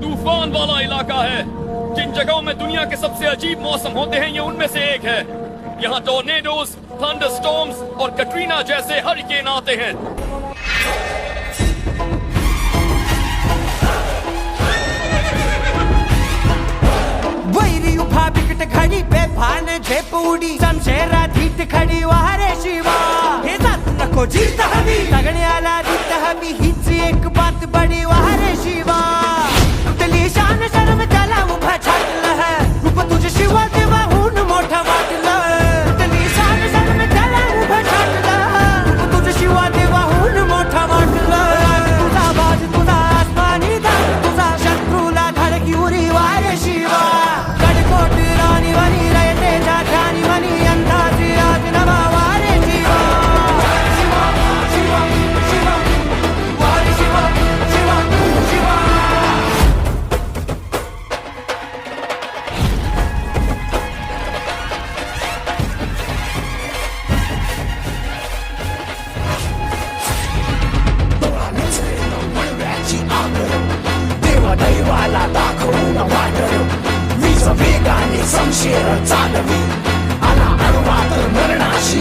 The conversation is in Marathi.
तूफान वाला इलाका है। जिन जगहों में दुनिया के सबसे अजीब मौसम होते हैं, ये उनमें से एक है। यहाँ टोर्नेडोज, थंडरस्टॉर्म्स और कटरीना जैसे हरिकेन आते हैं। वैरी उभा बिकट घडी बेभान झेप उडी शमशेरा धीट खडी वारे शिवा हे जात नको जीत हवी सगळ्याला जीत हवी हीच एक बात बडी वारे शिवा तुटली शान शर्म त्याला उभा छाटलं है रूप तुझे शिवा देवाहून मोठा वाटलं तुटली शान शर्म त्याला उभा छाटलं रूप तुझे शिवा देवाहून मोठा वाटलं तुझा बाज तुझा आसमानी दाग तुझा शत्रूला धडकी उरी वारे शिवा कडकोट राणी वनी रयते जाठानी वनी अंदाजी राज नवा वारे शिवा शिवा शिवा शिवा वारे शिवा शिवा शिवा देवाला दाखवून वाटलं वीज वेगाने संशेर चालवी आला अणुवात मरणाशी